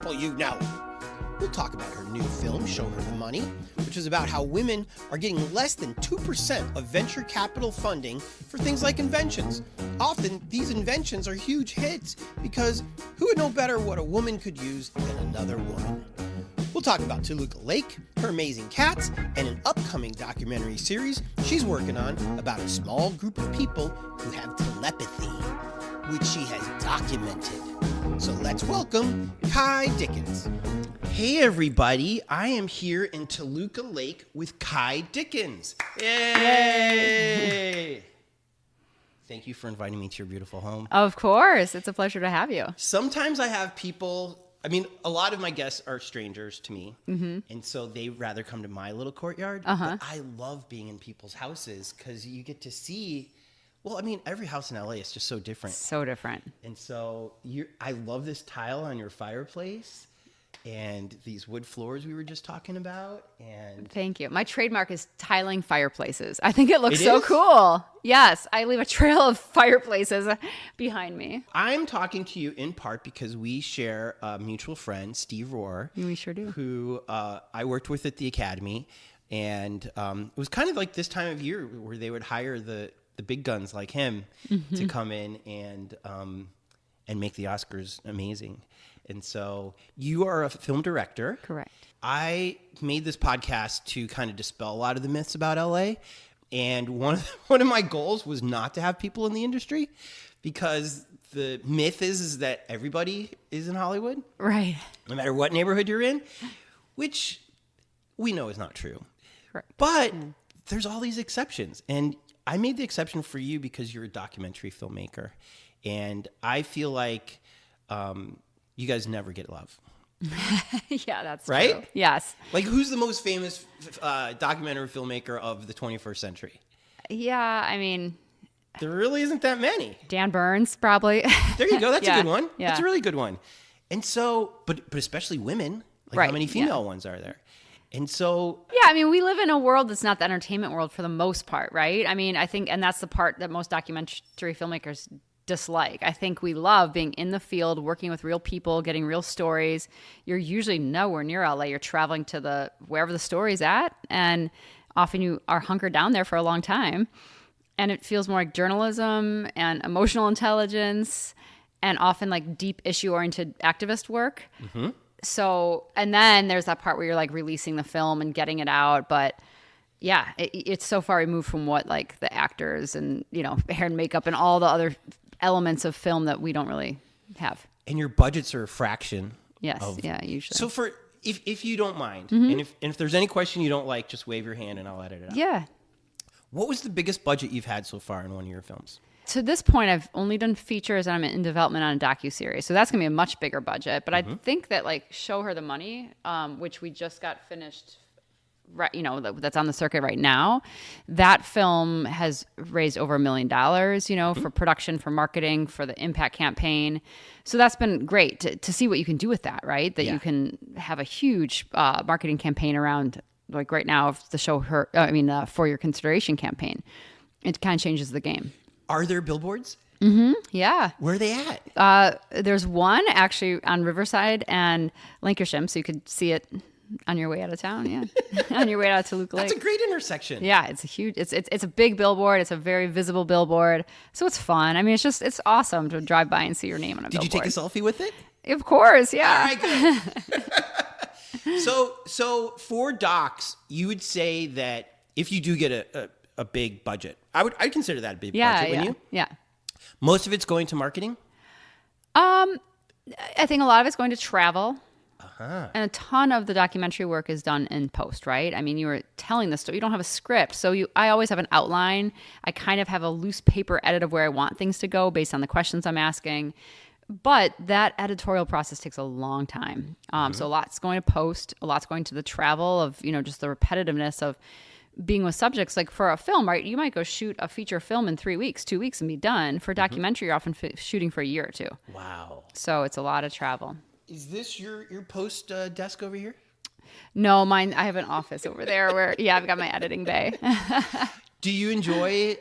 people you know. We'll talk about her new film, Show Her the Money, which is about how women are getting less than 2% of venture capital funding for things like inventions. Often, these inventions are huge hits because who would know better what a woman could use than another woman? We'll talk about Toluca Lake, her amazing cats, and an upcoming documentary series she's working on about a small group of people who have telepathy, which she has documented. So let's welcome Kai Dickens. Hey everybody, I am here in Toluca Lake with Kai Dickens. Yay! Thank you for inviting me to your beautiful home. Of course, it's a pleasure to have you. Sometimes I have people, a lot of my guests are strangers to me, and so they rather come to my little courtyard. But I love being in people's houses because you get to see, every house in LA is just so different. So different. And so I love this tile on your fireplace and these wood floors we were just talking about. And thank you. My trademark is tiling fireplaces. I think it looks so is? Cool. Yes, I leave a trail of fireplaces behind me. I'm talking to you in part because we share a mutual friend, Steve Rohr. We sure do. Who I worked with at the Academy. And it was kind of like this time of year where they would hire the big guns like him to come in and make the Oscars amazing. And so you are a film director. Correct. I made this podcast to kind of dispel a lot of the myths about LA. And one of my goals was not to have people in the industry because the myth is that everybody is in Hollywood. Right. No matter what neighborhood you're in, which we know is not true. Correct. But there's all these exceptions. And I made the exception for you because you're a documentary filmmaker. And I feel like you guys never get love. Yeah, that's right? True. Yes. Like, who's the most famous documentary filmmaker of the 21st century? Yeah, there really isn't that many. Dan Burns, probably. There you go. That's a good one. Yeah. That's a really good one. And so, but especially women. Like, right. How many female ones are there? And so... Yeah, we live in a world that's not the entertainment world for the most part, right? I think, and that's the part that most documentary filmmakers dislike. I think we love being in the field, working with real people, getting real stories. You're usually nowhere near LA. You're traveling to wherever the story's at, and often you are hunkered down there for a long time. And it feels more like journalism and emotional intelligence and often like deep issue-oriented activist work. Mm-hmm. So, and then there's that part where you're like releasing the film and getting it out. But yeah, it's so far removed from what like the actors and, hair and makeup and all the other elements of film that we don't really have. And your budgets are a fraction. Yes. Usually. So if you don't mind, and if there's any question you don't like, just wave your hand and I'll edit it out. Yeah. What was the biggest budget you've had so far in one of your films? To this point, I've only done features and I'm in development on a docuseries. So that's going to be a much bigger budget. But I think that like Show Her the Money, which we just got finished, right, that's on the circuit right now. That film has raised over $1 million, for production, for marketing, for the impact campaign. So that's been great to see what you can do with that, right? That you can have a huge marketing campaign around, like right now, the For Your Consideration campaign. It kind of changes the game. Are there billboards? Mm-hmm. Yeah. Where are they at? There's one actually on Riverside and Lancashire, so you could see it on your way out of town. Yeah, on your way out to Toluca Lake. That's a great intersection. Yeah, it's a huge. It's a big billboard. It's a very visible billboard, so it's fun. It's awesome to drive by and see your name on a billboard. Did you take a selfie with it? Of course, yeah. All right, good. So for docs, you would say that if you do get a big budget, I'd consider that a big budget, wouldn't you? Yeah. Most of it's going to marketing? I think a lot of it's going to travel. And a ton of the documentary work is done in post, right? You were telling the story. You don't have a script. So I always have an outline. I kind of have a loose paper edit of where I want things to go based on the questions I'm asking. But that editorial process takes a long time. So a lot's going to post. A lot's going to the travel of, just the repetitiveness of being with subjects. Like for a film, right? You might go shoot a feature film in 3 weeks, 2 weeks and be done. For documentary, you're often shooting for a year or two. Wow. So it's a lot of travel. Is this your post desk over here? No, mine. I have an office over there where, I've got my editing bay. Do you enjoy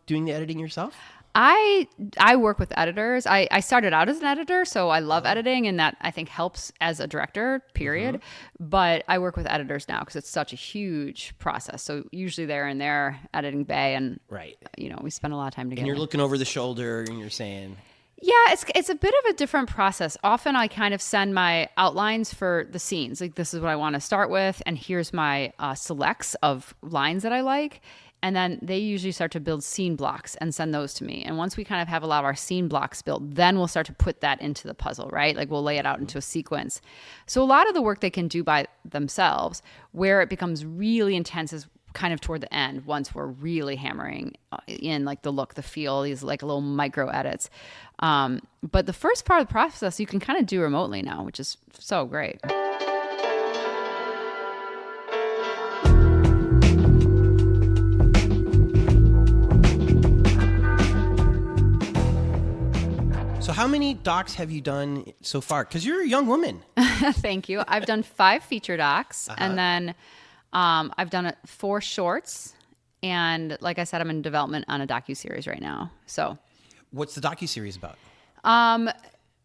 doing the editing yourself? I work with editors. I started out as an editor, so I love editing, and that I think helps as a director, period. But I work with editors now because it's such a huge process. So usually they're in their editing bay, and Right. we spend a lot of time together. And you're looking over the shoulder and you're saying, Yeah, it's a bit of a different process. Often I kind of send my outlines for the scenes. Like, this is what I want to start with, and here's my selects of lines that I like. And then they usually start to build scene blocks and send those to me. And once we kind of have a lot of our scene blocks built, then we'll start to put that into the puzzle, right? Like, we'll lay it out into a sequence. So a lot of the work they can do by themselves. Where it becomes really intense is kind of toward the end, once we're really hammering in like the look, the feel, these like little micro edits. But the first part of the process you can kind of do remotely now, which is so great. so how many docs have you done so far? Because you're a young woman. Thank you. I've done 5 feature docs, and then I've done 4 shorts. And like I said, I'm in development on a docuseries right now. So What's the docuseries about?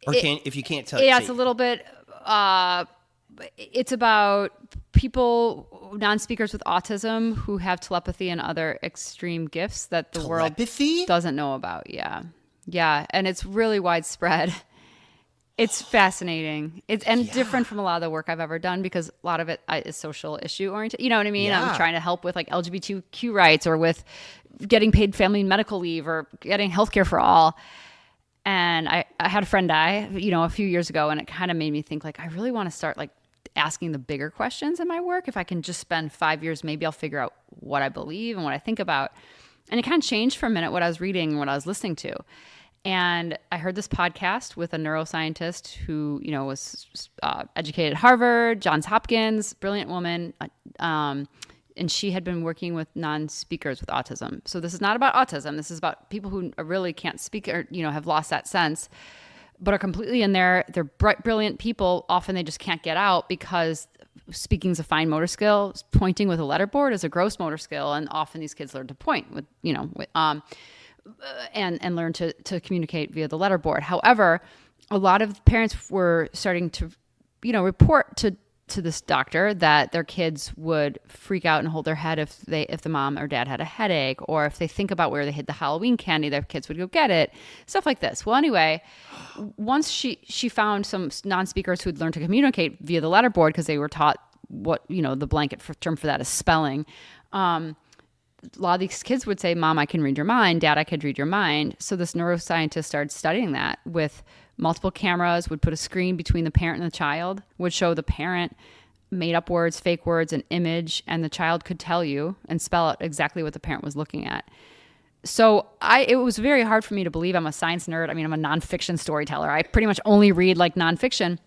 If you can't tell. Yeah, it's a little bit. It's about people, non-speakers with autism, who have telepathy and other extreme gifts that the world doesn't know about. Yeah, and it's really widespread. It's fascinating. It's different from a lot of the work I've ever done, because a lot of it is social issue oriented. You know what I mean? Yeah. I'm trying to help with like LGBTQ rights, or with getting paid family medical leave, or getting healthcare for all. And I had a friend die, a few years ago, and it kind of made me think, like, I really want to start like asking the bigger questions in my work. If I can just spend 5 years, maybe I'll figure out what I believe and what I think about. And it kind of changed for a minute what I was reading and what I was listening to. And I heard this podcast with a neuroscientist who, was educated at Harvard, Johns Hopkins, brilliant woman. And she had been working with non-speakers with autism. So this is not about autism. This is about people who really can't speak, or, have lost that sense, but are completely in there. They're bright, brilliant people. Often they just can't get out, because speaking is a fine motor skill. Pointing with a letterboard is a gross motor skill. And often these kids learn to point with, and learn to communicate via the letterboard. However, a lot of parents were starting to, report to this doctor that their kids would freak out and hold their head if the mom or dad had a headache, or if they think about where they hid the Halloween candy, their kids would go get it, stuff like this. Well, anyway, once she found some non-speakers who had learned to communicate via the letterboard, because they were taught what, the blanket term for that is spelling. A lot of these kids would say, Mom, I can read your mind. Dad, I could read your mind. So this neuroscientist started studying that with multiple cameras, would put a screen between the parent and the child, would show the parent made up words, fake words, an image, and the child could tell you and spell out exactly what the parent was looking at. So it was very hard for me to believe. I'm a science nerd. I mean, I'm a nonfiction storyteller. I pretty much only read like nonfiction.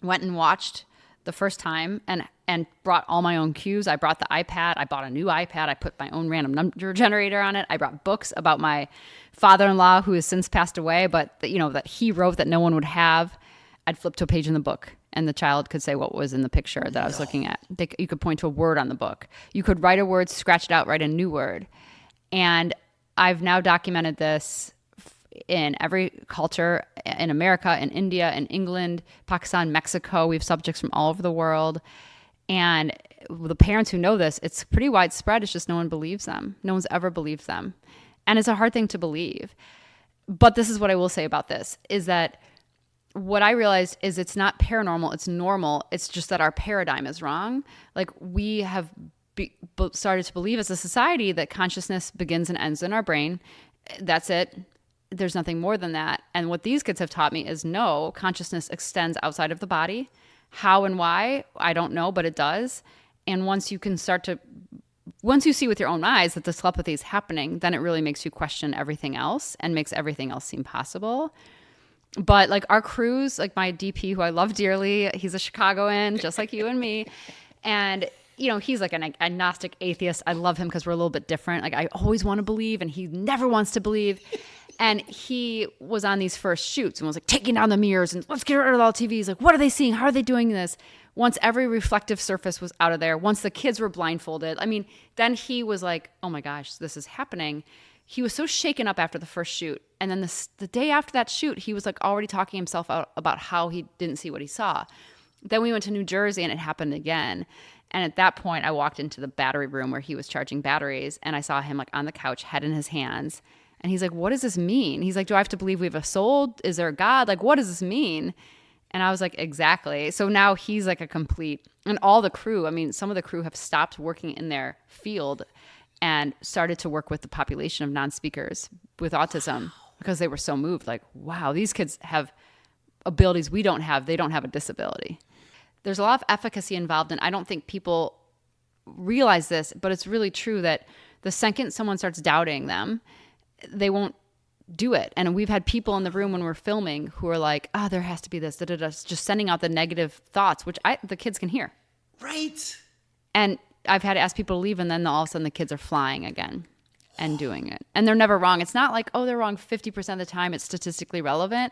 Went and watched the first time and brought all my own cues. I brought the iPad. I bought a new iPad. I put my own random number generator on it. I brought books about my father-in-law, who has since passed away, but that he wrote that no one would have. I'd flip to a page in the book, and the child could say what was in the picture that I was looking at. You could point to a word on the book. You could write a word, scratch it out, write a new word. And I've now documented this in every culture, in America, in India, in England, Pakistan, Mexico. We have subjects from all over the world. And the parents who know this, it's pretty widespread. It's just no one believes them. No one's ever believed them. And it's a hard thing to believe. But this is what I will say about this, is that what I realized is it's not paranormal, it's normal. It's just that our paradigm is wrong. Like, we have started to believe as a society that consciousness begins and ends in our brain. That's it. There's nothing more than that. And what these kids have taught me is no, consciousness extends outside of the body. How and why, I don't know, but it does. And once you see with your own eyes that this telepathy is happening, then it really makes you question everything else and makes everything else seem possible. But like our crews, like my DP, who I love dearly, he's a Chicagoan, just like you and me. And he's like an agnostic atheist. I love him because we're a little bit different. Like, I always want to believe, and he never wants to believe. And he was on these first shoots and was like taking down the mirrors and let's get rid of all TVs. Like, what are they seeing? How are they doing this? Once every reflective surface was out of there, once the kids were blindfolded, then he was like, oh my gosh, this is happening. he was so shaken up after the first shoot. And then the day after that shoot, he was like already talking himself out about how he didn't see what he saw. Then we went to New Jersey and it happened again. And at that point, I walked into the battery room where he was charging batteries, and I saw him like on the couch, head in his hands. And he's like, what does this mean? He's like, do I have to believe we have a soul? Is there a God? Like, what does this mean? And I was like, exactly. So now he's like a complete, and all the crew, I mean, some of the crew have stopped working in their field and started to work with the population of non-speakers with autism because they were so moved. Like, wow, these kids have abilities we don't have. They don't have a disability. There's a lot of efficacy involved, and I don't think people realize this, but it's really true that the second someone starts doubting them, they won't do it. And we've had people in the room when we're filming who are like, oh, there has to be this, just sending out the negative thoughts, which the kids can hear. Right. And I've had to ask people to leave, and then all of a sudden the kids are flying again and doing it. And they're never wrong. It's not like, oh, they're wrong 50% of the time. It's statistically relevant.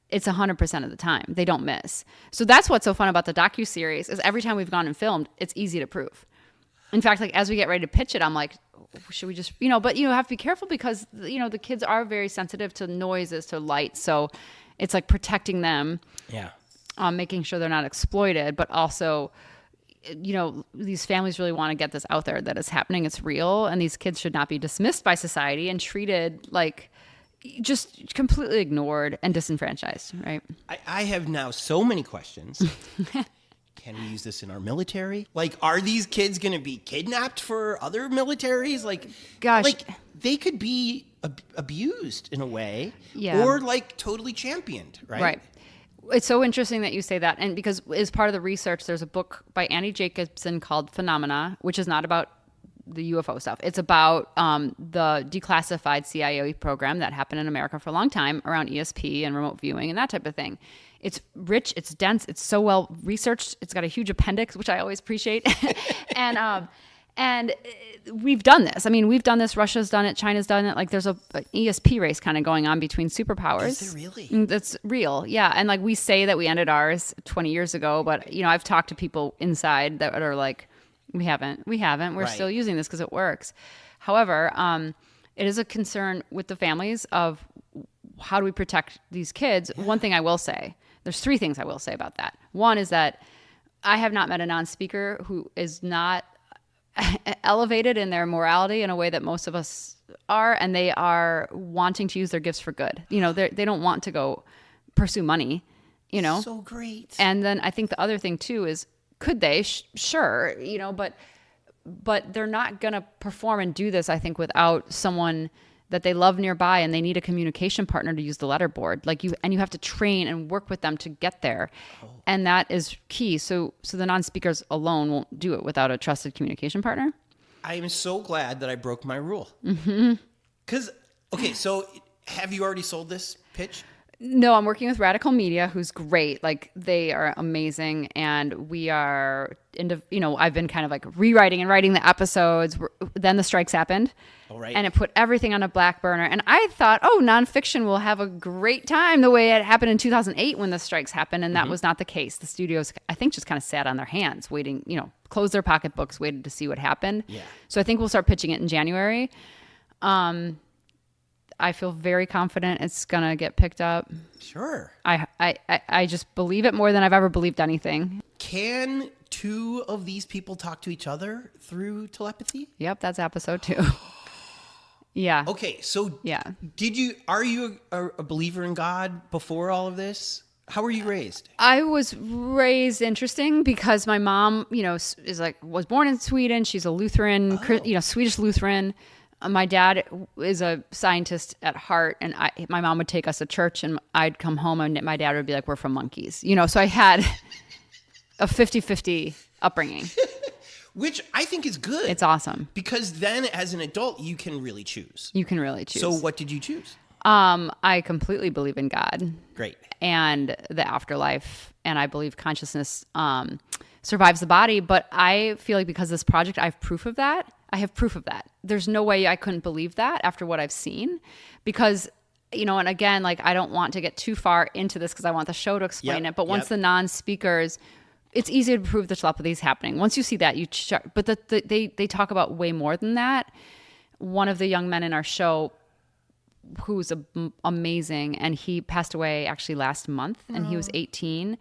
It's 100% of the time. They don't miss. So that's what's so fun about the docuseries is every time we've gone and filmed, it's easy to prove. In fact, like as we get ready to pitch it, I'm like, should we just, but have to be careful because, the kids are very sensitive to noises, to light. So it's like protecting them. Yeah. Making sure they're not exploited, but also, these families really want to get this out there that it's happening. It's real. And these kids should not be dismissed by society and treated like just completely ignored and disenfranchised, right? I have now so many questions. Can we use this in our military? Like, are these kids going to be kidnapped for other militaries? Like, gosh, like they could be abused in a way, yeah, or like totally championed, right? Right. It's so interesting that you say that. And because as part of the research, there's a book by Annie Jacobson called Phenomena, which is not about the UFO stuff. It's about the declassified CIA program that happened in America for a long time around ESP and remote viewing and that type of thing. It's rich, it's dense, it's so well researched. It's got a huge appendix, which I always appreciate. And we've done this. I mean, we've done this. Russia's done it. China's done it. Like there's an ESP race kind of going on between superpowers. Is there really? That's real. Yeah. And like we say that we ended ours 20 years ago, but I've talked to people inside that are like, we haven't. We're right. Still using this because it works. However, it is a concern with the families of how do we protect these kids? Yeah. One thing I will say, there's three things I will say about that. One is that I have not met a non-speaker who is not elevated in their morality in a way that most of us are, and they are wanting to use their gifts for good. They don't want to go pursue money, So great. And then I think the other thing too is, could they? Sure, but they're not going to perform and do this, I think, without someone that they love nearby, and they need a communication partner to use the letterboard. You have to train and work with them to get there. Oh. And that is key. So the non-speakers alone won't do it without a trusted communication partner. I am so glad that I broke my rule. Mm-hmm. Because, okay, so have you already sold this pitch? No, I'm working with Radical Media, who's great. Like, they are amazing. And we are I've been kind of like rewriting and writing the episodes. Then the strikes happened. All right. And it put everything on a back burner. And I thought, nonfiction will have a great time the way it happened in 2008 when the strikes happened. And that was not the case. The studios, I think, just kind of sat on their hands waiting, closed their pocketbooks, waited to see what happened. Yeah. So I think we'll start pitching it in January. I feel very confident it's going to get picked up. Sure. I just believe it more than I've ever believed anything. Can two of these people talk to each other through telepathy? Yep, that's episode 2. Yeah. Okay, so yeah. Are you a believer in God before all of this? How were you raised? I was raised interesting because my mom, was born in Sweden. She's a Lutheran, Swedish Lutheran. My dad is a scientist at heart, and my mom would take us to church, and I'd come home, and my dad would be like, "We're from monkeys," So I had a 50-50 upbringing, which I think is good. It's awesome because then, as an adult, you can really choose. You can really choose. So, what did you choose? I completely believe in God. Great. And the afterlife, and I believe consciousness survives the body. But I feel like because of this project, I have proof of that. There's no way I couldn't believe that after what I've seen, because, and again, like, I don't want to get too far into this because I want the show to explain it. But once the non-speakers, it's easy to prove the telepathy is happening. Once you see that, but they talk about way more than that. One of the young men in our show who's amazing, and he passed away actually last month, and he was 18.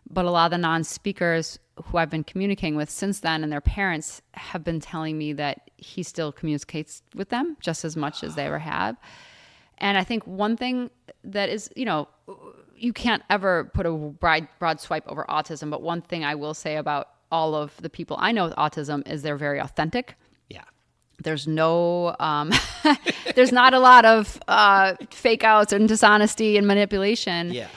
But a lot of the non-speakers who I've been communicating with since then and their parents have been telling me that he still communicates with them just as much as they ever have. And I think one thing that is, you can't ever put a broad swipe over autism, but one thing I will say about all of the people I know with autism is they're very authentic. Yeah. There's no, there's not a lot of fake outs and dishonesty and manipulation. Yeah.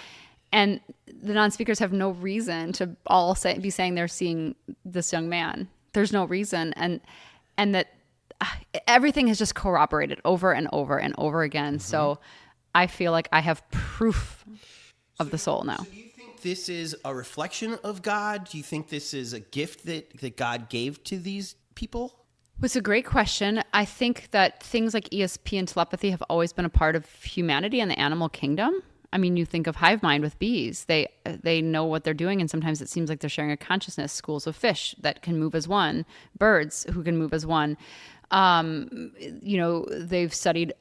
And the non-speakers have no reason to all be saying they're seeing this young man. There's no reason. And that everything has just corroborated over and over and over again. Mm-hmm. So I feel like I have proof of the soul now. So do you think this is a reflection of God? Do you think this is a gift that God gave to these people? It's a great question. I think that things like ESP and telepathy have always been a part of humanity and the animal kingdom. I mean, you think of hive mind with bees. They know what they're doing, and sometimes it seems like they're sharing a consciousness. Schools of fish that can move as one, birds who can move as one. They've studied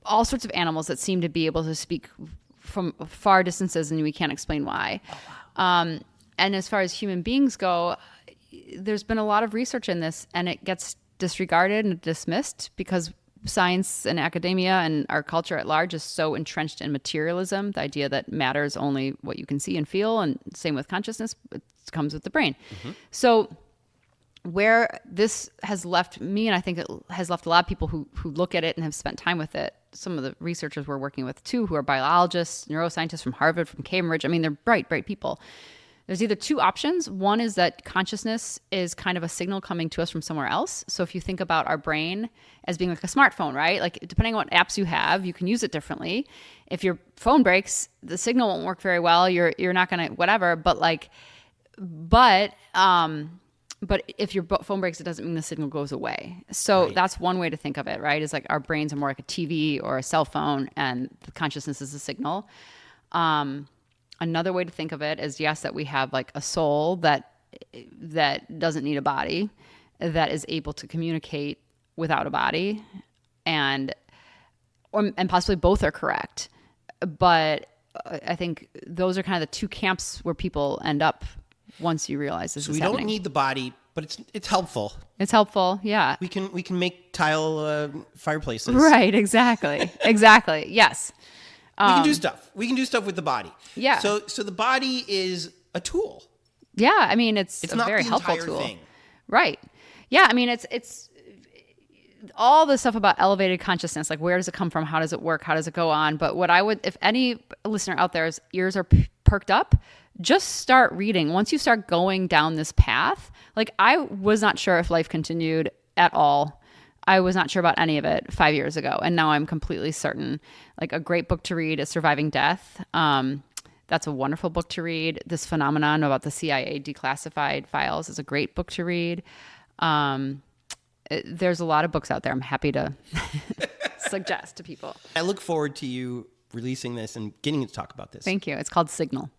all sorts of animals that seem to be able to speak from far distances, and we can't explain why. Oh, wow. And as far as human beings go, there's been a lot of research in this, and it gets disregarded and dismissed because science and academia and our culture at large is so entrenched in materialism, the idea that matter is only what you can see and feel, and same with consciousness, it comes with the brain. Mm-hmm. So where this has left me, and I think it has left a lot of people who look at it and have spent time with it, some of the researchers we're working with too, who are biologists, neuroscientists from Harvard, from Cambridge. I mean, they're bright people. There's either two options. One is that consciousness is kind of a signal coming to us from somewhere else. So if you think about our brain as being like a smartphone, right? Like depending on what apps you have, you can use it differently. If your phone breaks, the signal won't work very well. You're not going to whatever. But if your phone breaks, it doesn't mean the signal goes away. So right. That's one way to think of it, right? Is like our brains are more like a TV or a cell phone, and the consciousness is a signal. Another way to think of it is, yes, that we have like a soul that doesn't need a body, that is able to communicate without a body, and possibly both are correct. But I think those are kind of the two camps where people end up once you realize this is happening. So we don't need the body, but it's helpful. It's helpful, yeah. We can make tile fireplaces. Right, exactly. Exactly, yes. We can do stuff. We can do stuff with the body. Yeah. So the body is a tool. Yeah, I mean it's a very helpful tool. Thing. Right. Yeah, I mean it's all the stuff about elevated consciousness, like where does it come from? How does it work? How does it go on? But what I would, if any listener out there's ears are perked up, just start reading. Once you start going down this path, like I was not sure if life continued at all. I was not sure about any of it 5 years ago, and now I'm completely certain. Like a great book to read is Surviving Death. That's a wonderful book to read. This phenomenon about the CIA declassified files is a great book to read. There's a lot of books out there I'm happy to suggest to people. I look forward to you releasing this and getting to talk about this. Thank you. It's called Signal.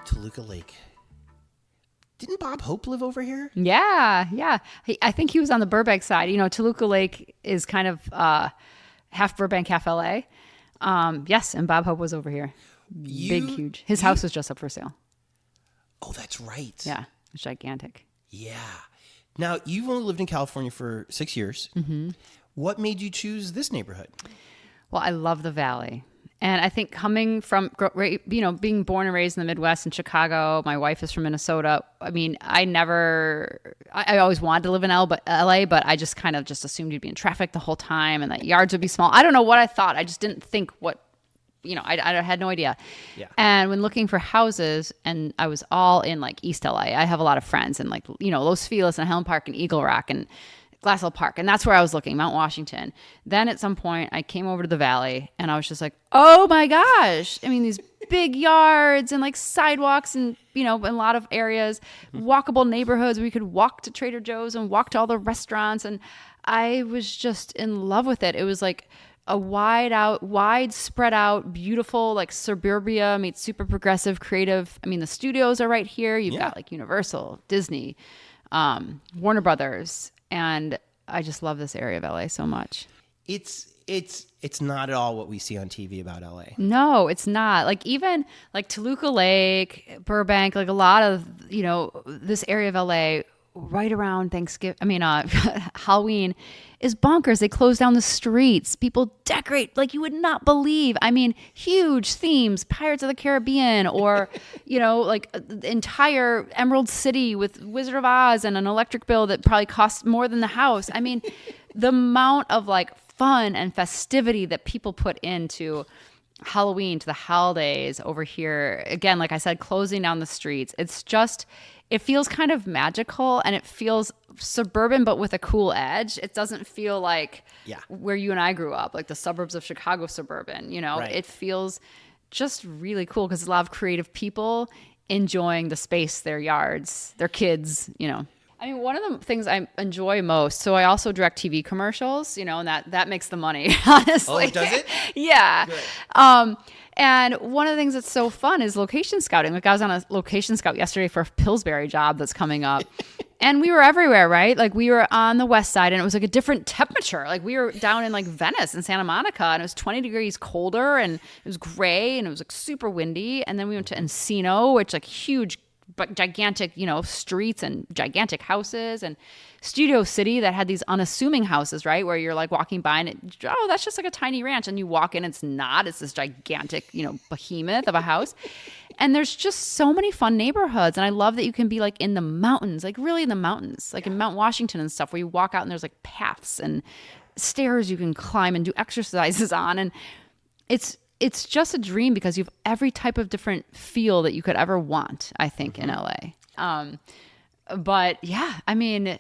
Toluca Lake. Didn't Bob Hope live over here? Yeah. I think he was on the Burbank side. Toluca Lake is kind of half Burbank, half LA. Yes, and Bob Hope was over here. Big, huge. His house was just up for sale. Oh, that's right. Yeah, it was gigantic. Yeah. Now, you've only lived in California for 6 years. Mm-hmm. What made you choose this neighborhood? Well, I love the Valley. And I think coming from, being born and raised in the Midwest in Chicago, my wife is from Minnesota. I mean, I always wanted to live in LA, but I just kind of just assumed you'd be in traffic the whole time and that yards would be small. I don't know what I thought. I just didn't think I had no idea. Yeah. And when looking for houses, and I was all in like East LA, I have a lot of friends in like, Los Feliz and Helm Park and Eagle Rock and Glass Hill Park. And that's where I was looking, Mount Washington. Then at some point I came over to the Valley and I was just like, oh my gosh. I mean, these big yards and like sidewalks and, in a lot of areas, walkable neighborhoods where you could walk to Trader Joe's and walk to all the restaurants. And I was just in love with it. It was like a wide spread out, beautiful, like suburbia meets super progressive, creative. I mean, the studios are right here. You've got like Universal, Disney, Warner Brothers, and I just love this area of LA so much. It's not at all what we see on TV about LA. No, it's not. Like even like Toluca Lake, Burbank, like a lot of, this area of LA right around Halloween is bonkers. They close down the streets. People decorate like you would not believe. I mean, huge themes, Pirates of the Caribbean, or, like the entire Emerald City with Wizard of Oz and an electric bill that probably costs more than the house. I mean, the amount of like fun and festivity that people put into Halloween, to the holidays over here. Again, like I said, closing down the streets. It feels kind of magical, and it feels suburban, but with a cool edge. It doesn't feel like where you and I grew up, like the suburbs of Chicago suburban, Right. It feels just really cool because a lot of creative people enjoying the space, their yards, their kids, I mean, one of the things I enjoy most, so I also direct TV commercials, and that makes the money, honestly. Oh, does it? Yeah. Good. And one of the things that's so fun is location scouting. Like I was on a location scout yesterday for a Pillsbury job that's coming up. And we were everywhere, right? Like we were on the west side and it was like a different temperature. Like we were down in like Venice and Santa Monica and it was 20 degrees colder and it was gray and it was like super windy. And then we went to Encino, which like huge but gigantic, streets and gigantic houses, and Studio City that had these unassuming houses, right? Where you're like walking by and that's just like a tiny ranch. And you walk in, it's not, it's this gigantic, behemoth of a house. And there's just so many fun neighborhoods. And I love that you can be like in the mountains, like really in the mountains, like in Mount Washington and stuff, where you walk out and there's like paths and stairs you can climb and do exercises on. And it's just a dream because you have every type of different feel that you could ever want, I think, in LA. But yeah, I mean,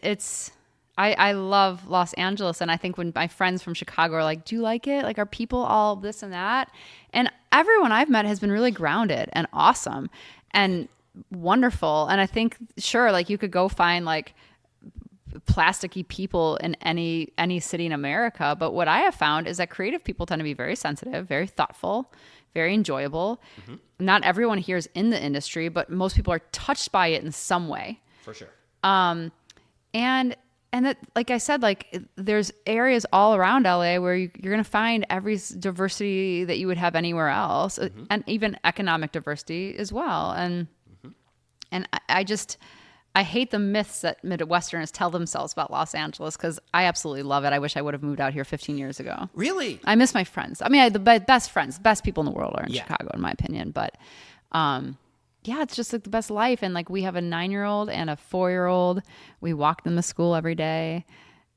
I love Los Angeles. And I think when my friends from Chicago are like, do you like it? Like, are people all this and that? And everyone I've met has been really grounded and awesome and wonderful. And I think, sure, like you could go find like plasticky people in any city in America. But what I have found is that creative people tend to be very sensitive, very thoughtful, very enjoyable. Mm-hmm. Not everyone here is in the industry, but most people are touched by it in some way. For sure. And that, like I said, like there's areas all around LA where you're going to find every diversity that you would have anywhere else, mm-hmm. and even economic diversity as well. And I hate the myths that Midwesterners tell themselves about Los Angeles because I absolutely love it. I wish I would have moved out here 15 years ago. Really? I miss my friends. I mean, I have the best friends, best people in the world are in Chicago, in my opinion. But yeah, it's just like the best life. And like we have a 9-year-old and a 4-year-old. We walk them to school every day.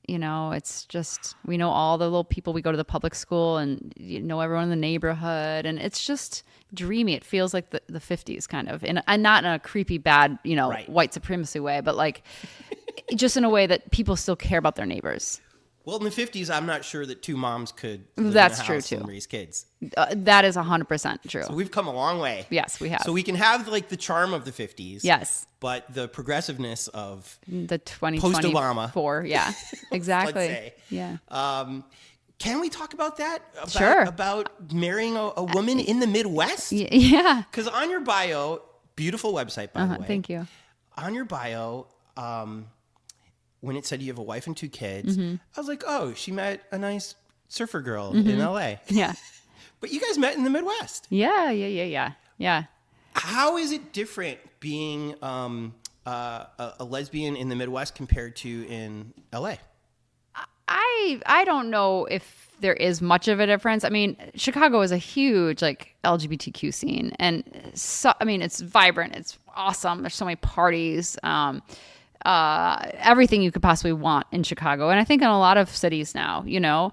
It's just, we know all the little people. We go to the public school and everyone in the neighborhood. And it's just dreamy. It feels like the 50s kind of, and not in a creepy, bad, right. white supremacy way, but like just in a way that people still care about their neighbors. Well, in the 50s, I'm not sure that two moms could live That's in a true house too. And raise kids. That is 100% true. So we've come a long way. Yes, we have. So we can have like the charm of the 50s. Yes. But the progressiveness of the 2024. Post-Obama. Yeah, exactly. Let's say. Yeah. Can we talk about that? Sure. About marrying a woman in the Midwest? Yeah. Because on your bio, beautiful website, by the way. Thank you. On your bio, when it said you have a wife and 2 kids, mm-hmm. I was like, oh, she met a nice surfer girl mm-hmm. in LA. Yeah. But you guys met in the Midwest. Yeah. How is it different being a lesbian in the Midwest compared to in LA? I don't know if there is much of a difference. I mean, Chicago is a huge like LGBTQ scene, and so I mean, it's vibrant, it's awesome. There's so many parties, everything you could possibly want in Chicago, and I think in a lot of cities now. Yeah.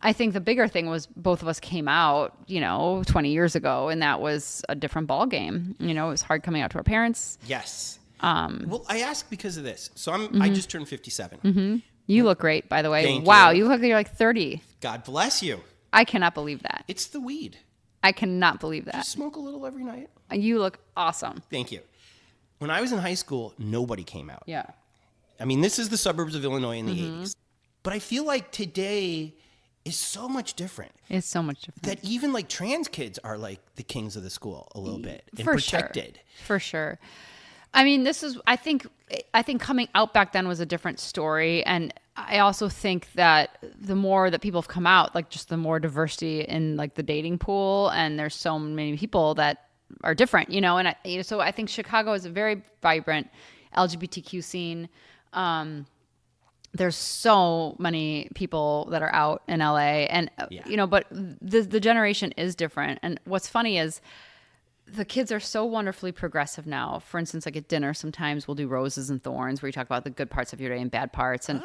I think the bigger thing was both of us came out, 20 years ago, and that was a different ball game. It was hard coming out to our parents. Yes. Well, I ask because of this. So mm-hmm. I just turned 57. Mm-hmm. You look great, by the way. Thank wow, you look like you're like 30. God bless you. I cannot believe that. It's the weed. I cannot believe that. Just smoke a little every night. You look awesome. Thank you. When I was in high school, nobody came out. Yeah. I mean, this is the suburbs of Illinois in the mm-hmm. 80s. But I feel like today is so much different. It's so much different. That even like trans kids are like the kings of the school a little bit and For protected. Sure. For sure. I mean, I think coming out back then was a different story. And I also think that the more that people have come out, like just the more diversity in like the dating pool, and there's so many people that are different, so I think Chicago is a very vibrant LGBTQ scene. There's so many people that are out in LA, and but the generation is different. And what's funny is the kids are so wonderfully progressive now. For instance, like at dinner, sometimes we'll do roses and thorns, where you talk about the good parts of your day and bad parts. And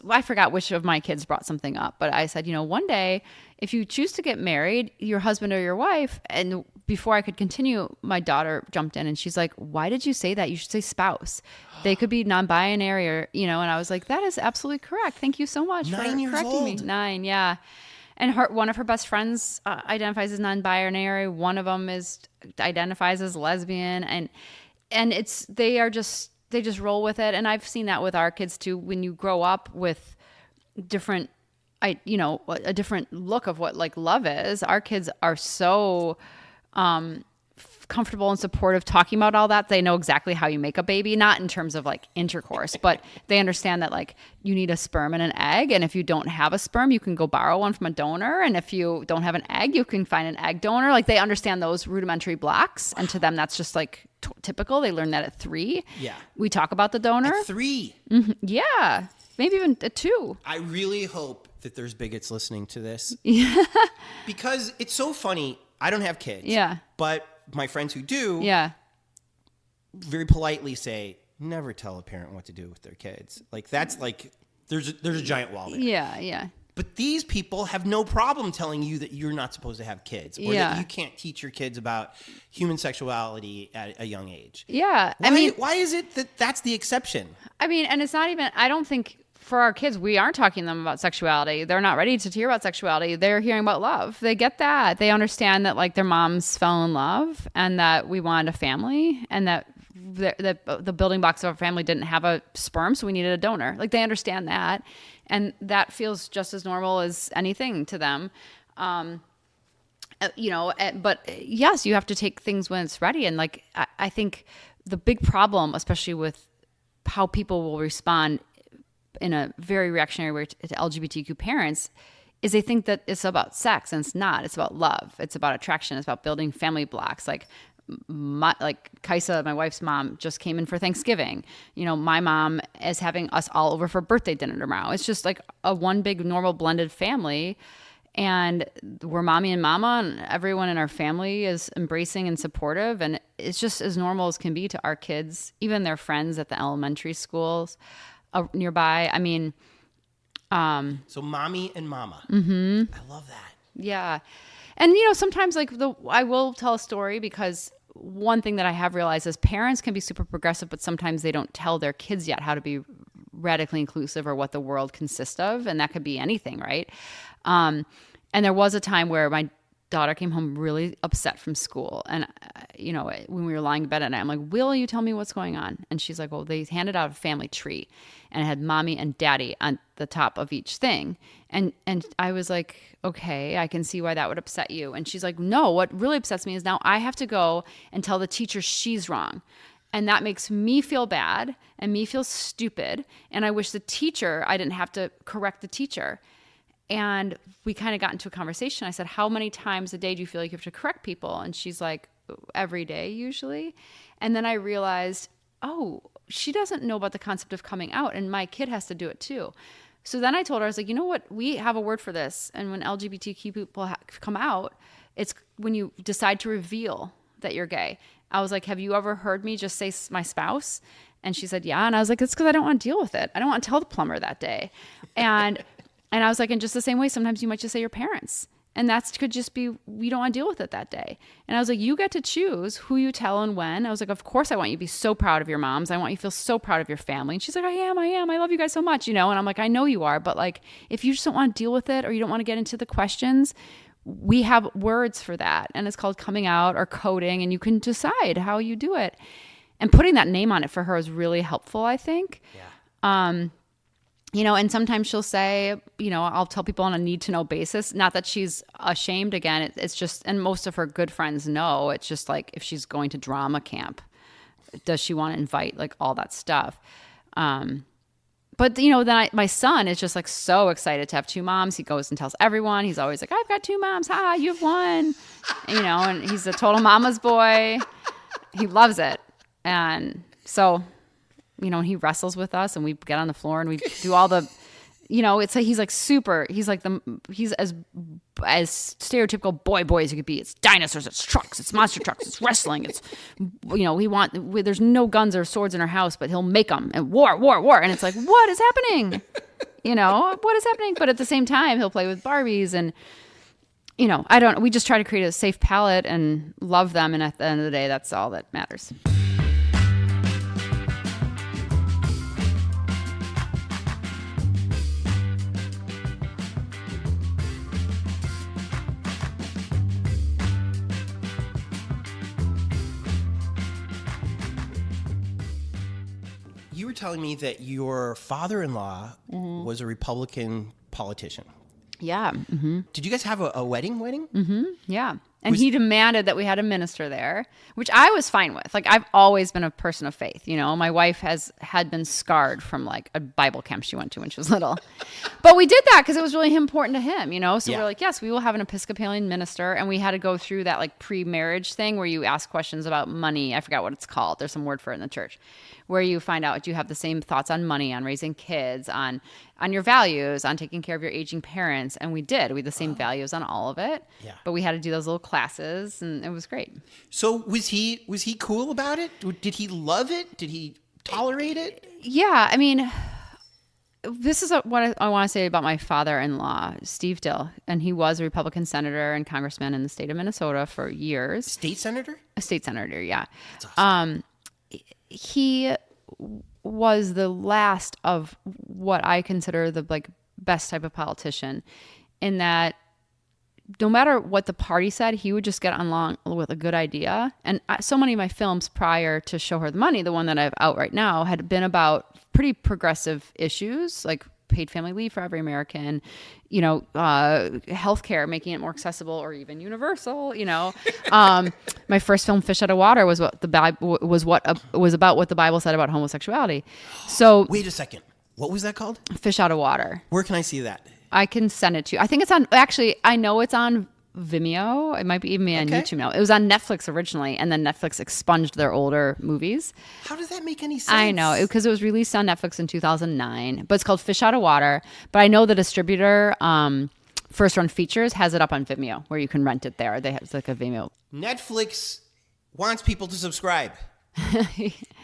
I forgot which of my kids brought something up, but I said, one day, if you choose to get married, your husband or your wife, and before I could continue, my daughter jumped in and she's like, why did you say that? You should say spouse. They could be non-binary or, and I was like, that is absolutely correct. Thank you so much for correcting me. 9, yeah. And one of her best friends identifies as non-binary. One of them identifies as lesbian, and they just roll with it. And I've seen that with our kids too. When you grow up with different, a different look of what like love is, our kids are so comfortable and supportive talking about all that. They know exactly how you make a baby, not in terms of like intercourse, but they understand that like you need a sperm and an egg. And if you don't have a sperm, you can go borrow one from a donor. And if you don't have an egg, you can find an egg donor. Like they understand those rudimentary blocks. And to them, that's just like typical. They learn that at 3. Yeah. We talk about the donor. At 3. Mm-hmm. Yeah. Maybe even at 2. I really hope that there's bigots listening to this. Yeah. Because it's so funny. I don't have kids. Yeah. But my friends who do very politely say, never tell a parent what to do with their kids. Like that's like there's a giant wall there. Yeah, yeah. But these people have no problem telling you that you're not supposed to have kids, or that you can't teach your kids about human sexuality at a young age. Yeah. Why is it that that's the exception? I mean, and it's not even, I don't think for our kids, we aren't talking to them about sexuality. They're not ready to hear about sexuality. They're hearing about love. They get that. They understand that like their moms fell in love and that we wanted a family, and that the building blocks of our family didn't have a sperm, so we needed a donor. Like they understand that. And that feels just as normal as anything to them. But yes, you have to take things when it's ready. And like, I think the big problem, especially with how people will respond in a very reactionary way to LGBTQ parents, is they think that it's about sex, and it's not. It's about love. It's about attraction. It's about building family blocks. Like Kaisa, my wife's mom, just came in for Thanksgiving. My mom is having us all over for birthday dinner tomorrow. It's just like a one big normal blended family. And we're mommy and mama, and everyone in our family is embracing and supportive. And it's just as normal as can be to our kids, even their friends at the elementary schools nearby. I mean, so mommy and mama. Mm-hmm. I love that. Yeah. And, sometimes like I will tell a story, because one thing that I have realized is parents can be super progressive, but sometimes they don't tell their kids yet how to be radically inclusive or what the world consists of. And that could be anything, right? And there was a time where my daughter came home really upset from school. And, when we were lying in bed at night, I'm like, will you tell me what's going on? And she's like, well, they handed out a family tree and it had mommy and daddy on the top of each thing. And I was like, okay, I can see why that would upset you. And she's like, no, what really upsets me is now I have to go and tell the teacher she's wrong. And that makes me feel bad and me feel stupid. And I wish I didn't have to correct the teacher. And we kind of got into a conversation. I said, how many times a day do you feel like you have to correct people? And she's like, every day usually. And then I realized, oh, she doesn't know about the concept of coming out, and my kid has to do it too. So then I told her, I was like, you know what? We have a word for this. And when LGBTQ people come out, it's when you decide to reveal that you're gay. I was like, have you ever heard me just say my spouse? And she said, yeah. And I was like, it's because I don't want to deal with it. I don't want to tell the plumber that day. And I was like, in just the same way, sometimes you might just say your parents. And that could just be, we don't want to deal with it that day. And I was like, you get to choose who you tell and when. I was like, of course I want you to be so proud of your moms. I want you to feel so proud of your family. And she's like, I am. I love you guys so much, And I'm like, I know you are. But like, if you just don't want to deal with it, or you don't want to get into the questions, we have words for that. And it's called coming out or coding. And you can decide how you do it. And putting that name on it for her is really helpful, I think. Yeah. And sometimes she'll say, I'll tell people on a need to know basis. Not that she's ashamed again. It's just, and most of her good friends know, it's just like if she's going to drama camp, does she want to invite like all that stuff? But then my son is just like so excited to have two moms. He goes and tells everyone. He's always like, I've got two moms. Ha, you have one. And he's a total mama's boy. He loves it. And so, he wrestles with us and we get on the floor and we do all the, it's like, he's like super, he's as stereotypical boy as you could be. It's dinosaurs, it's trucks, it's monster trucks, it's wrestling. It's, there's no guns or swords in our house, but he'll make them and war. And it's like, what is happening? What is happening? But at the same time, he'll play with Barbies and, we just try to create a safe palette and love them. And at the end of the day, that's all that matters. You were telling me that your father-in-law was a Republican politician. Yeah. Mm-hmm. Did you guys have a wedding? Mm-hmm. Yeah. And he demanded that we had a minister there, which I was fine with. Like, I've always been a person of faith. My wife had been scarred from like a Bible camp she went to when she was little. But we did that because it was really important to him, So we're like, yes, we will have an Episcopalian minister. And we had to go through that like pre-marriage thing where you ask questions about money. I forgot what it's called. There's some word for it in the church, where you find out do you have the same thoughts on money, on raising kids, on your values, on taking care of your aging parents. And we did. We had the same values on all of it. Yeah. But we had to do those little classes, and it was great. So was he cool about it? Did he love it? Did he tolerate it? Yeah. I mean, this is what I want to say about my father-in-law, Steve Dill. And he was a Republican senator and congressman in the state of Minnesota for years. State senator? A state senator, yeah. That's awesome. He was the last of what I consider the like best type of politician, in that no matter what the party said, he would just get along with a good idea. And so many of my films prior to Show Her the Money, the one that I have out right now, had been about pretty progressive issues like paid family leave for every American, healthcare, making it more accessible or even universal. My first film, Fish Out of Water, was what the Bible was about what the Bible said about homosexuality. So wait a second, what was that called? Fish Out of Water. Where can I see that? I can send it to you. I think it's on. Actually, I know it's on Vimeo. It might be even on YouTube now. It was on Netflix originally, and then Netflix expunged their older movies. How does that make any sense? I know, because it was released on Netflix in 2009, but it's called Fish Out of Water. But I know the distributor, First Run Features, has it up on Vimeo, where you can rent it there. It's like a Vimeo. Netflix wants people to subscribe.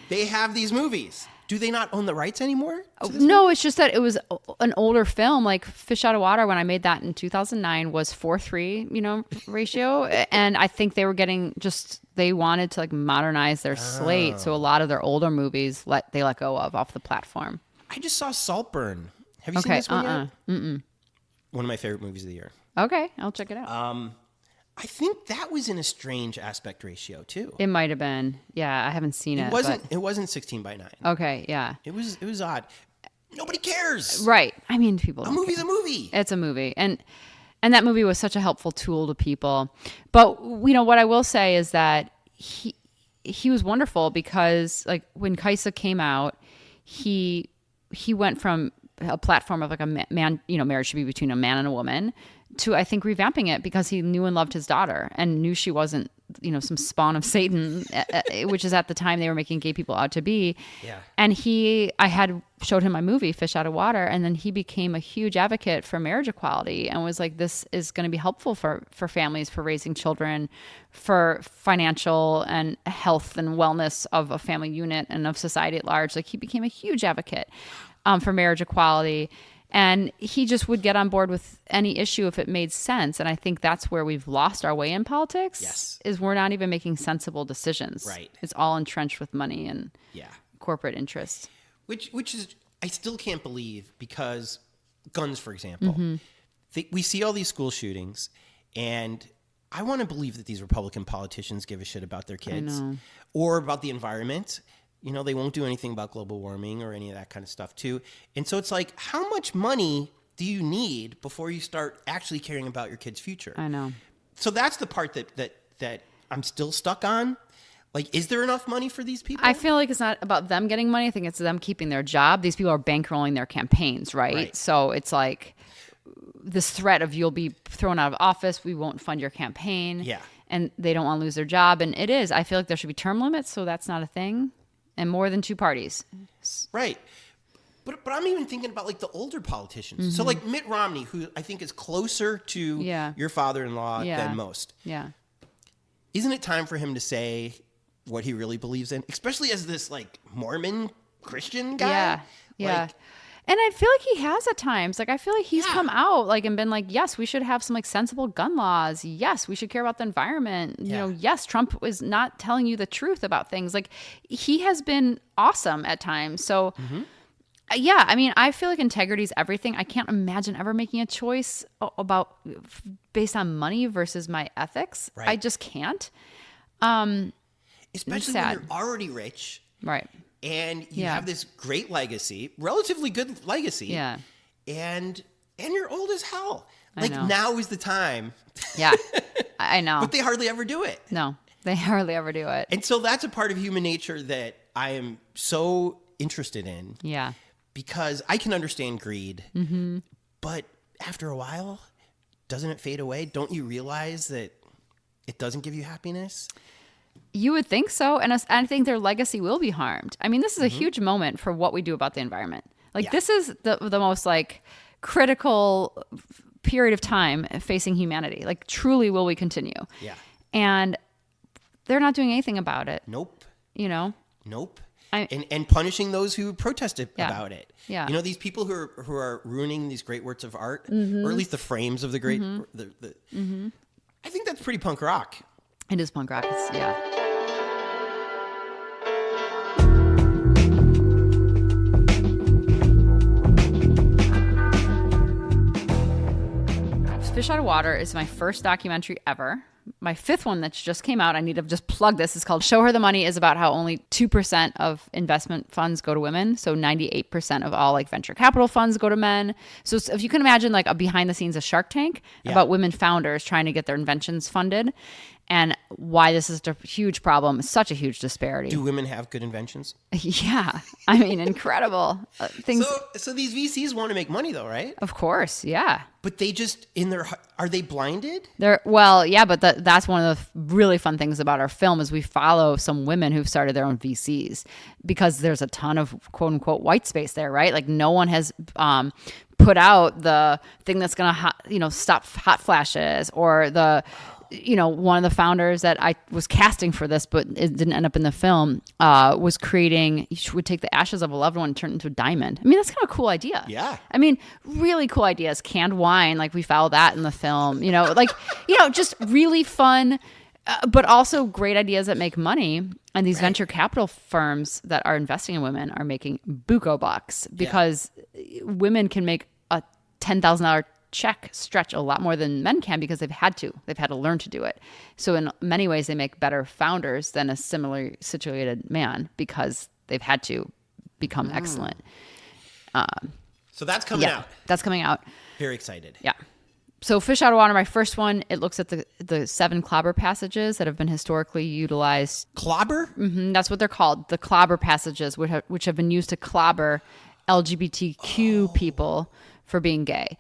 They have these movies. Do they not own the rights anymore? No, it's just that it was an older film. Like Fish Out of Water, when I made that in 2009, was 4:3, ratio. And I think they were they wanted to like modernize their slate. So a lot of their older movies they let go off the platform. I just saw Saltburn. Have you seen this one yet? Mm-mm. One of my favorite movies of the year. Okay, I'll check it out. I think that was in a strange aspect ratio too. It might have been. Yeah, I haven't seen it. It wasn't 16:9. Okay, yeah. It was odd. Nobody cares. Right. I mean, people don't movie's care. a movie. It's a movie. And that movie was such a helpful tool to people. But what I will say is that he was wonderful, because like when Kaisa came out, he went from a platform of like a man, marriage should be between a man and a woman, to I think revamping it because he knew and loved his daughter and knew she wasn't, some spawn of Satan, which is at the time they were making gay people out to be. Yeah. And I had showed him my movie, Fish Out of Water, and then he became a huge advocate for marriage equality and was like, this is going to be helpful for families, for raising children, for financial and health and wellness of a family unit and of society at large. Like, he became a huge advocate for marriage equality. And he just would get on board with any issue if it made sense. And I think that's where we've lost our way in politics. Yes. Is we're not even making sensible decisions. Right. It's all entrenched with money and corporate interests. Which is, I still can't believe, because guns, for example, we see all these school shootings, and I want to believe that these Republican politicians give a shit about their kids or about the environment. they won't do anything about global warming or any of that kind of stuff too. And so it's like, how much money do you need before you start actually caring about your kid's future? I know. So that's the part that I'm still stuck on. Like, is there enough money for these people? I feel like it's not about them getting money. I think it's them keeping their job. These people are bankrolling their campaigns, right? So it's like this threat of you'll be thrown out of office. We won't fund your campaign. Yeah. And they don't want to lose their job. And it is. I feel like there should be term limits, so that's not a thing. And more than 2 parties. Right. But I'm even thinking about like the older politicians. Mm-hmm. So like Mitt Romney, who I think is closer to your father-in-law than most. Yeah. Isn't it time for him to say what he really believes in, especially as this like Mormon Christian guy? Yeah. Yeah. Like, and I feel like he has at times. Like, I feel like he's come out like and been like, yes, we should have some like sensible gun laws. Yes, we should care about the environment. You know, yes, Trump is not telling you the truth about things. Like, he has been awesome at times. So, yeah, I mean, I feel like integrity is everything. I can't imagine ever making a choice about based on money versus my ethics. Right. I just can't. Especially when you're already rich. Right. And you have this great legacy, relatively good legacy. Yeah. And you're old as hell. Like, now is the time. Yeah. I know. But they hardly ever do it. No, they hardly ever do it. And so that's a part of human nature that I am so interested in. Yeah. Because I can understand greed. Mm-hmm. But after a while, doesn't it fade away? Don't you realize that it doesn't give you happiness? You would think so. And I think their legacy will be harmed. I mean, this is a huge moment for what we do about the environment. Like, this is the most like critical period of time facing humanity. Like, truly, will we continue? Yeah. And they're not doing anything about it. Nope. You know? Nope. And punishing those who protested about it. Yeah. You know, these people who are ruining these great works of art, or at least the frames of the great. I think that's pretty punk rock. It is punk rock. Fish Out of Water is my first documentary ever. My 5th one that just came out, I need to just plug this, is called Show Her the Money, is about how only 2% of investment funds go to women. So 98% of all like venture capital funds go to men. So if you can imagine like a behind the scenes of Shark Tank about women founders trying to get their inventions funded, and why this is a huge problem, such a huge disparity. Do women have good inventions? Yeah. I mean, incredible things. So these VCs want to make money though, right? Of course. Yeah. But they just, are they blinded? But that's one of the really fun things about our film is we follow some women who've started their own VCs because there's a ton of quote unquote white space there, right? Like, no one has put out the thing that's going to, stop hot flashes, or one of the founders that I was casting for this, but it didn't end up in the film, was creating, she would take the ashes of a loved one and turn it into a diamond. I mean, that's kind of a cool idea. Yeah. I mean, really cool ideas. Canned wine, like we follow that in the film, just really fun, but also great ideas that make money. And these venture capital firms that are investing in women are making buco bucks because women can make a $10,000 check stretch a lot more than men can because they've had to learn to do it. So in many ways they make better founders than a similarly situated man because they've had to become excellent. So that's coming out. That's coming out. Very excited. Yeah. So Fish Out of Water, my first one, it looks at the 7 clobber passages that have been historically utilized. Clobber? Mm-hmm, that's what they're called. The clobber passages, which have been used to clobber LGBTQ people for being gay.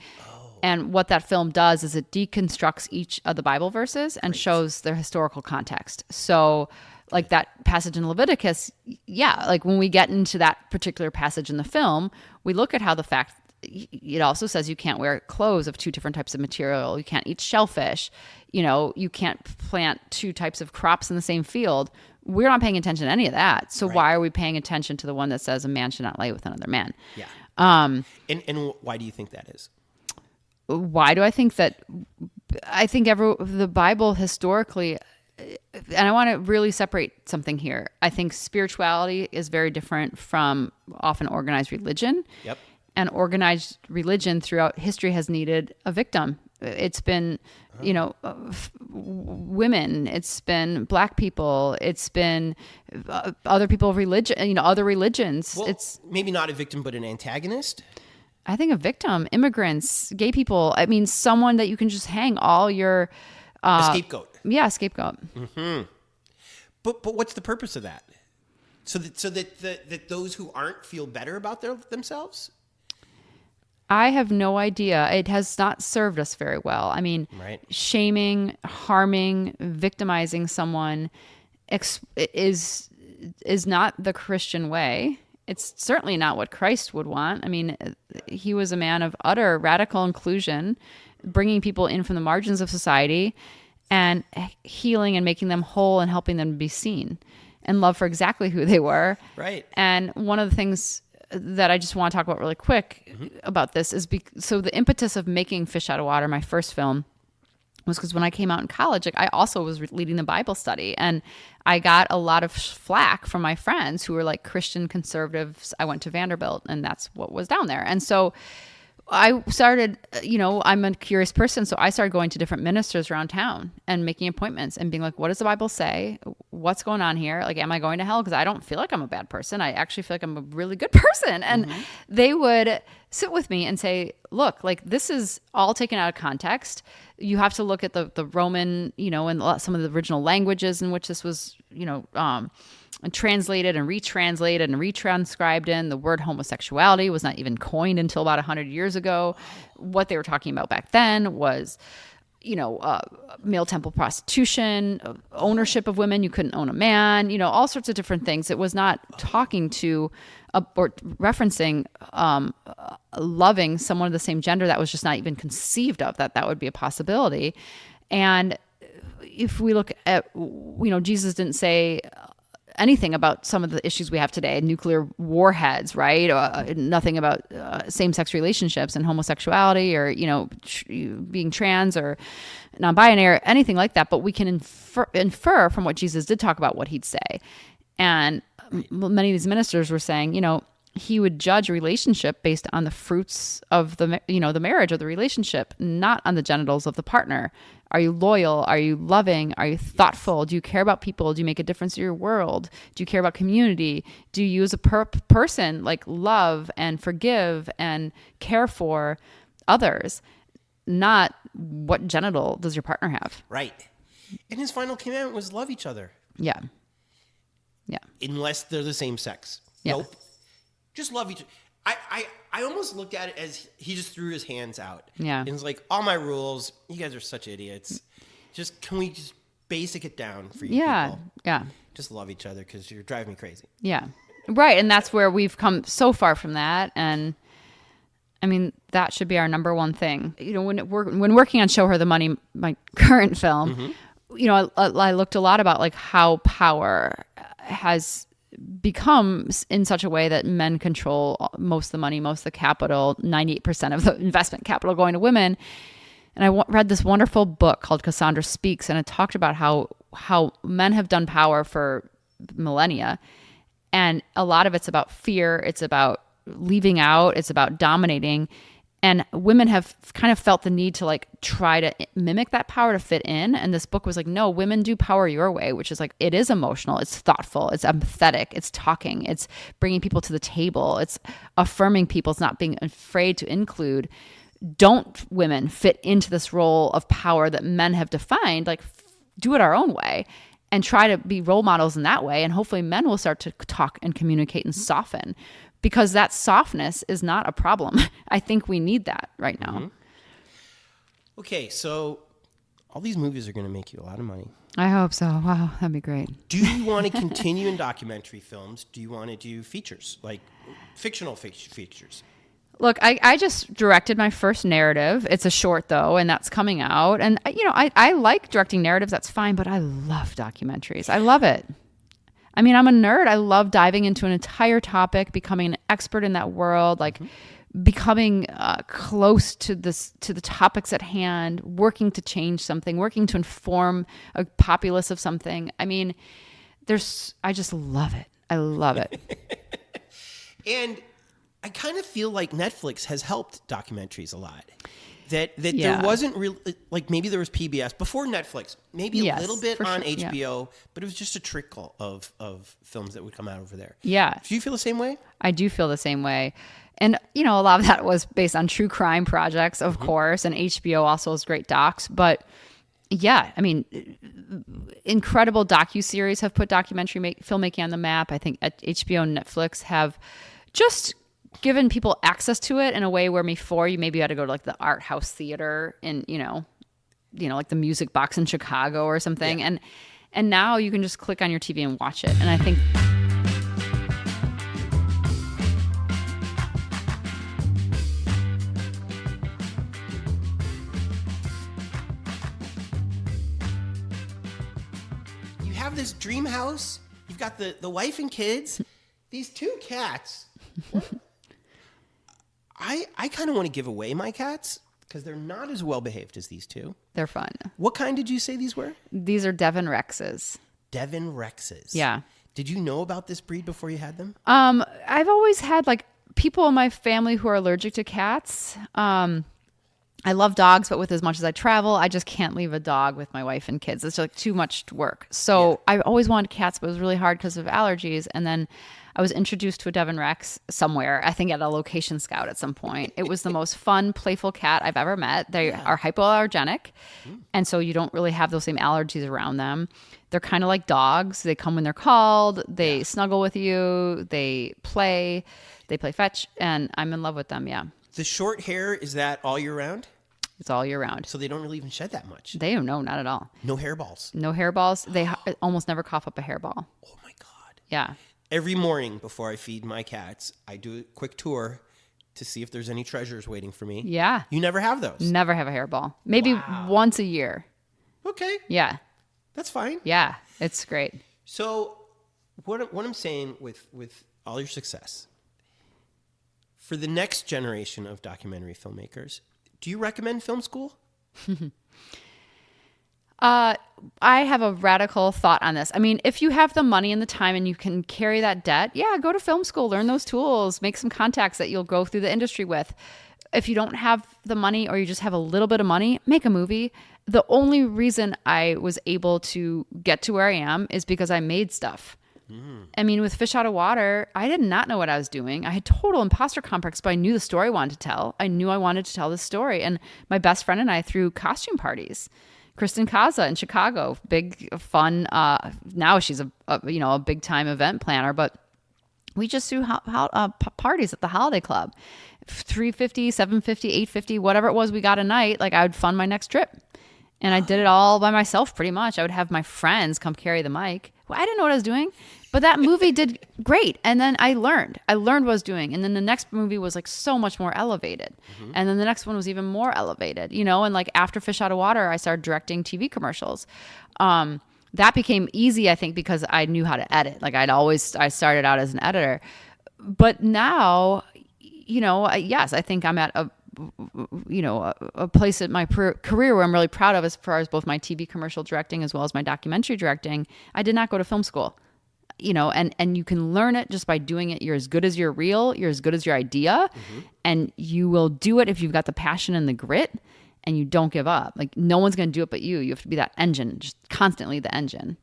And what that film does is it deconstructs each of the Bible verses and shows their historical context. So like that passage in Leviticus, like when we get into that particular passage in the film, we look at how the fact, it also says you can't wear clothes of 2 different types of material. You can't eat shellfish. You can't plant 2 types of crops in the same field. We're not paying attention to any of that. So why are we paying attention to the one that says a man should not lay with another man? Yeah. And why do you think that is? Why do I think that? I think the Bible historically, and I want to really separate something here. I think spirituality is very different from often organized religion. Yep. And organized religion throughout history has needed a victim. It's been, women. It's been Black people. It's been other people of religion, other religions. Well, it's maybe not a victim, but an antagonist. I think a victim, immigrants, gay people. I mean, someone that you can just hang all your... a scapegoat. Yeah, scapegoat. Mm-hmm. But what's the purpose of that? So that those who aren't feel better about themselves? I have no idea. It has not served us very well. I mean, right. Shaming, harming, victimizing someone is not the Christian way. It's certainly not what Christ would want. I mean, he was a man of utter radical inclusion, bringing people in from the margins of society and healing and making them whole and helping them to be seen and loved for exactly who they were. Right. And one of the things that I just want to talk about really quick about this is so the impetus of making Fish Out of Water, my first film, was because when I came out in college, I also was leading the Bible study, and I got a lot of flack from my friends who were like Christian conservatives. I went to Vanderbilt, and that's what was down there. And so I started, I'm a curious person, so I started going to different ministers around town and making appointments and being like, what does the Bible say? What's going on here? Like, am I going to hell? Because I don't feel like I'm a bad person. I actually feel like I'm a really good person. And they would sit with me and say, look, like, this is all taken out of context. You have to look at the Roman, and some of the original languages in which this was, and translated and retranslated and retranscribed in. The word homosexuality was not even coined until about 100 years ago. What they were talking about back then was, male temple prostitution, ownership of women. You couldn't own a man, all sorts of different things. It was not talking to or referencing loving someone of the same gender. That was just not even conceived of, that would be a possibility. And if we look at, Jesus didn't say anything about some of the issues we have today, nuclear warheads, right? Nothing about same-sex relationships and homosexuality or, being trans or non-binary or anything like that. But we can infer from what Jesus did talk about what he'd say. And many of these ministers were saying, he would judge a relationship based on the fruits of the marriage or the relationship, not on the genitals of the partner. Are you loyal? Are you loving? Are you thoughtful? Do you care about people? Do you make a difference in your world? Do you care about community? Do you as a person like love and forgive and care for others? Not what genital does your partner have? Right. And his final commandment was love each other. Yeah. Yeah. Unless they're the same sex. Yeah. Nope. Just love each other. I almost looked at it as he just threw his hands out. Yeah. And it's like, all my rules, you guys are such idiots. Can we just basic it down for you people? Yeah. Just love each other because you're driving me crazy. Yeah. Right. And that's where we've come so far from that. And I mean, that should be our number one thing. When working on Show Her the Money, my current film, I looked a lot about like how power has become in such a way that men control most of the money, most of the capital, 98% of the investment capital going to women. And I read this wonderful book called Cassandra Speaks, and it talked about how men have done power for millennia. And a lot of it's about fear. It's about leaving out. It's about dominating. And women have kind of felt the need to like try to mimic that power to fit in. And this book was like, no, women do power your way, which is like, it is emotional. It's thoughtful. It's empathetic. It's talking. It's bringing people to the table. It's affirming people. It's not being afraid to include. Don't women fit into this role of power that men have defined? Like, do it our own way and try to be role models in that way. And hopefully men will start to talk and communicate and soften. Because that softness is not a problem. I think we need that right now. Mm-hmm. Okay, so all these movies are going to make you a lot of money. I hope so. Wow, that'd be great. Do you want to continue in documentary films? Do you want to do features, like fictional features? Look, I just directed my first narrative. It's a short, though, and that's coming out. And, I like directing narratives. That's fine, but I love documentaries. I love it. I mean, I'm a nerd. I love diving into an entire topic, becoming an expert in that world, like becoming close to the topics at hand, working to change something, working to inform a populace of something. I mean, I just love it. I love it. And I kind of feel like Netflix has helped documentaries a lot. that Yeah. there wasn't real, like maybe there was PBS before Netflix, maybe a Yes, little bit for on sure, yeah. HBO, but it was just a trickle of films that would come out over there. Yeah. Do you feel the same way? I do feel the same way. And, a lot of that was based on true crime projects, of course, and HBO also has great docs. But yeah, I mean, incredible docuseries have put documentary filmmaking on the map. I think HBO and Netflix have just given people access to it in a way where before you maybe had to go to like the art house theater in, like the Music Box in Chicago or something. Yeah. And now you can just click on your TV and watch it. And I think You have this dream house. You've got the wife and kids. These 2 cats. I kind of want to give away my cats because they're not as well behaved as these 2. they're fun. What kind did you say these were? These are Devon Rexes. Devon Rexes. Yeah. Did you know about this breed before you had them? I've always had like people in my family who are allergic to cats. I love dogs, but with as much as I travel, I just can't leave a dog with my wife and kids. It's like too much work. So I always wanted cats, but it was really hard because of allergies. And then I was introduced to a Devon Rex somewhere, I think at a location scout at some point. It was the most fun, playful cat I've ever met. They are hypoallergenic. And so you don't really have those same allergies around them. They're kind of like dogs. They come when they're called. They snuggle with you. They play fetch. And I'm in love with them. Yeah. The short hair, is that all year round? It's all year round. So they don't really even shed that much. They don't know, not at all. No hairballs. No hairballs. They almost never cough up a hairball. Oh my God. Yeah. Every morning before I feed my cats, I do a quick tour to see if there's any treasures waiting for me. Yeah. You never have those? Never have a hairball. Maybe once a year. Okay. Yeah. That's fine. Yeah. It's great. So what I'm saying with all your success, for the next generation of documentary filmmakers, do you recommend film school? I have a radical thought on this. I mean, if you have the money and the time and you can carry that debt, yeah, go to film school, learn those tools, make some contacts that you'll go through the industry with. If you don't have the money or you just have a little bit of money, make a movie. The only reason I was able to get to where I am is because I made stuff. I mean, with Fish Out of Water, I did not know what I was doing. I had total imposter complex, but I knew the story I wanted to tell. I knew I wanted to tell this story. And my best friend and I threw costume parties. Kristen Kaza in Chicago, big fun. Now she's a big time event planner, but we just threw parties at the Holiday Club, $350, $750, $850, whatever it was we got a night. Like I would fund my next trip, and I did it all by myself pretty much. I would have my friends come carry the mic. Well, I didn't know what I was doing, but that movie did great. And then I learned what I was doing. And then the next movie was like so much more elevated. And then the next one was even more elevated, and like after Fish Out of Water, I started directing TV commercials. That became easy, I think, because I knew how to edit. Like I started out as an editor, but now, yes, I think I'm at a place in my career where I'm really proud of as far as both my TV commercial directing as well as my documentary directing. I did not go to film school, and you can learn it just by doing it. You're as good as your reel. You're as good as your idea. And you will do it if you've got the passion and the grit and you don't give up. Like no one's going to do it but you. You have to be that engine, just constantly the engine,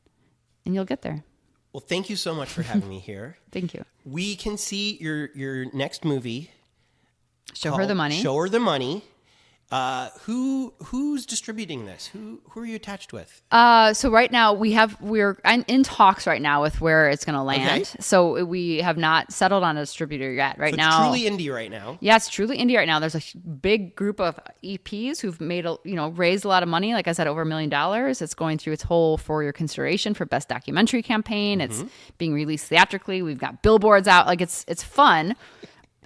and you'll get there. Well, thank you so much for having me here. Thank you. We can see your next movie. Show Her the Money. Show Her the Money. Who's distributing this? Who are you attached with? So right now we're in talks right now with where it's going to land. Okay. So we have not settled on a distributor yet. Right So now, it's truly indie right now. yeah, it's truly indie right now. There's a big group of EPs who've made raised a lot of money. Like I said, over $1 million. It's going through its whole 4-year consideration for best documentary campaign. It's being released theatrically. We've got billboards out. Like it's fun.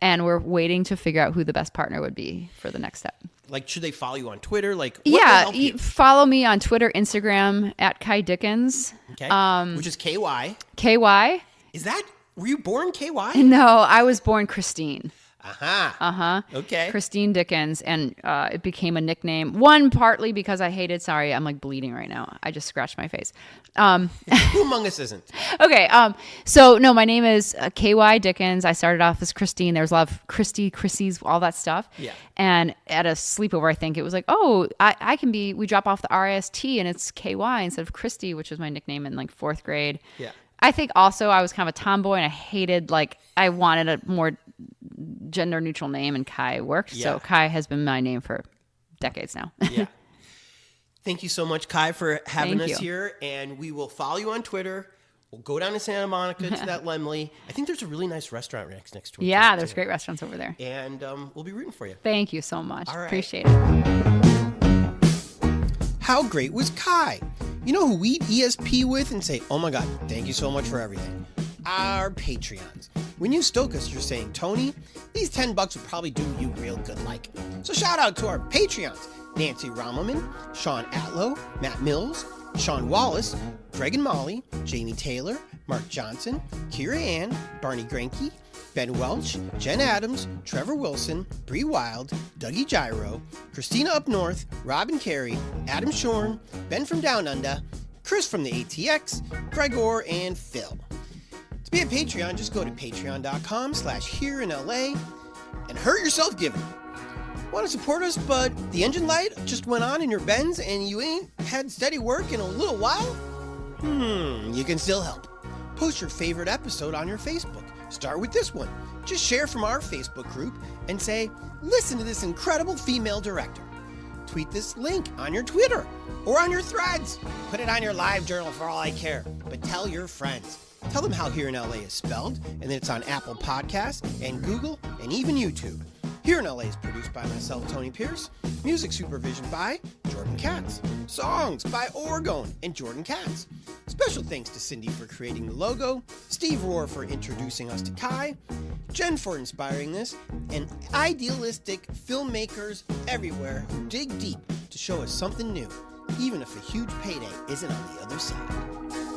And we're waiting to figure out who the best partner would be for the next step. Like, should they follow you on Twitter? Like, what will help you? Follow me on Twitter, Instagram at Kai Dickens. Okay. Which is KY. KY. Were you born KY? No, I was born Christine. Aha. Okay. Christine Dickens, and it became a nickname. One, partly because I hated. Sorry, I'm like bleeding right now. I just scratched my face. Who among us isn't? Okay. So no, my name is KY Dickens. I started off as Christine. There was a lot of Chrissy's, all that stuff. Yeah. And at a sleepover, I think it was like, oh, I can be. We drop off the RIST and it's KY instead of Christy, which was my nickname in like 4th grade. Yeah. I think also I was kind of a tomboy and I hated, like, I wanted a more gender neutral name, and Kai worked. Yeah. So Kai has been my name for decades now. Yeah. Thank you so much, Kai, for having Thank us you. here. And we will follow you on Twitter. We'll go down to Santa Monica to that Lemley. I think there's a really nice restaurant next to it. Yeah, too. there's great restaurants over there. And we'll be rooting for you. Thank you so much. All right. Appreciate it. How great was Kai? You know who we'd ESP with and say, oh my God, thank you so much for everything? Our Patreons. When you stoke us, you're saying, Tony, these $10 would probably do you real good like. So shout out to our Patreons, Nancy Rommelman, Sean Atlow, Matt Mills, Sean Wallace, Greg and Molly, Jamie Taylor, Mark Johnson, Kira Ann, Barney Granke, Ben Welch, Jen Adams, Trevor Wilson, Bree Wild, Dougie Gyro, Christina Up North, Robin Carey, Adam Shorn, Ben from Down Under, Chris from the ATX, Gregor, and Phil. To be a Patreon, just go to patreon.com/hereinLA and hurt yourself giving. Want to support us, but the engine light just went on in your Benz and you ain't had steady work in a little while? You can still help. Post your favorite episode on your Facebook. Start with this one. Just share from our Facebook group and say, listen to this incredible female director. Tweet this link on your Twitter or on your threads. Put it on your live journal for all I care. But tell your friends. Tell them how Here in LA is spelled and that it's on Apple Podcasts and Google and even YouTube. Here in LA is produced by myself, Tony Pierce. Music supervision by Jordan Katz. Songs by Oregon and Jordan Katz. Special thanks to Cindy for creating the logo, Steve Rohr for introducing us to Kai, Jen for inspiring this, and idealistic filmmakers everywhere who dig deep to show us something new, even if a huge payday isn't on the other side.